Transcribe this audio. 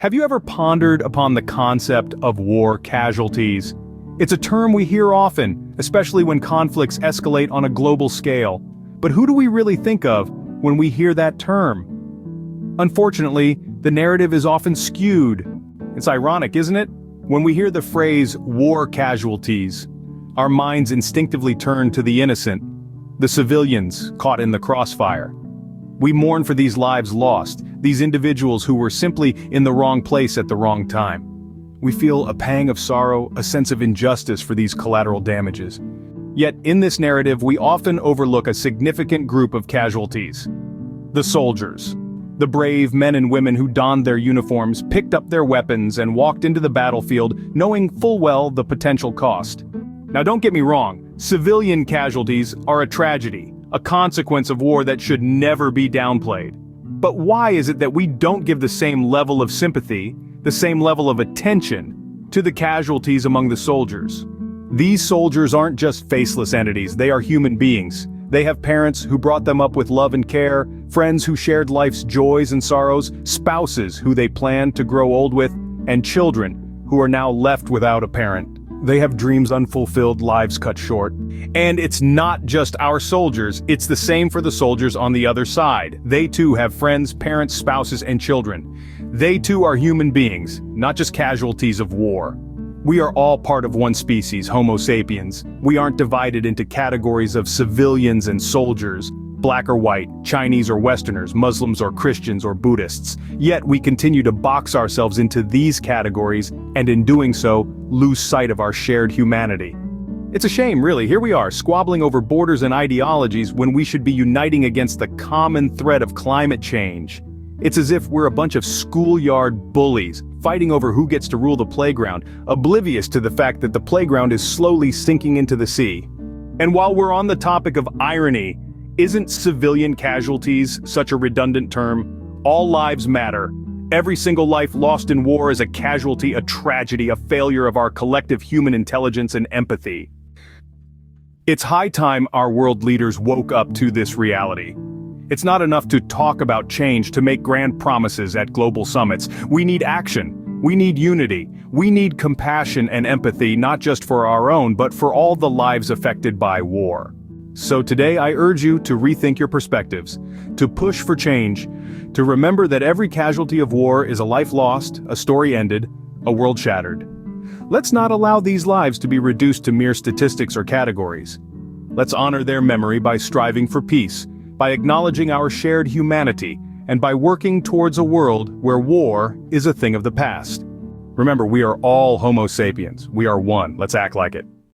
Have you ever pondered upon the concept of war casualties? It's a term we hear often, especially when conflicts escalate on a global scale. But who do we really think of when we hear that term? Unfortunately, the narrative is often skewed. It's ironic, isn't it? When we hear the phrase war casualties, our minds instinctively turn to the innocent, the civilians caught in the crossfire. We mourn for these lives lost, these individuals who were simply in the wrong place at the wrong time. We feel a pang of sorrow, a sense of injustice for these collateral damages. Yet in this narrative, we often overlook a significant group of casualties. The soldiers. The brave men and women who donned their uniforms, picked up their weapons, and walked into the battlefield knowing full well the potential cost. Now don't get me wrong, civilian casualties are a tragedy, a consequence of war that should never be downplayed. But why is it that we don't give the same level of sympathy, the same level of attention, to the casualties among the soldiers? These soldiers aren't just faceless entities, they are human beings. They have parents who brought them up with love and care, friends who shared life's joys and sorrows, spouses who they planned to grow old with, and children who are now left without a parent. They have dreams unfulfilled, lives cut short. And it's not just our soldiers, it's the same for the soldiers on the other side. They too have friends, parents, spouses, and children. They too are human beings, not just casualties of war. We are all part of one species, Homo sapiens. We aren't divided into categories of civilians and soldiers, black or white, Chinese or Westerners, Muslims or Christians or Buddhists. Yet we continue to box ourselves into these categories, and in doing so, lose sight of our shared humanity. It's a shame, really. Here we are, squabbling over borders and ideologies when we should be uniting against the common threat of climate change. It's as if we're a bunch of schoolyard bullies, fighting over who gets to rule the playground, oblivious to the fact that the playground is slowly sinking into the sea. And while we're on the topic of irony, isn't civilian casualties such a redundant term? All lives matter. Every single life lost in war is a casualty, a tragedy, a failure of our collective human intelligence and empathy. It's high time our world leaders woke up to this reality. It's not enough to talk about change, to make grand promises at global summits. We need action. We need unity. We need compassion and empathy, not just for our own, but for all the lives affected by war. So today I urge you to rethink your perspectives, to push for change, to remember that every casualty of war is a life lost, a story ended, a world shattered. Let's not allow these lives to be reduced to mere statistics or categories. Let's honor their memory by striving for peace, by acknowledging our shared humanity, and by working towards a world where war is a thing of the past. Remember, we are all Homo sapiens. We are one. Let's act like it.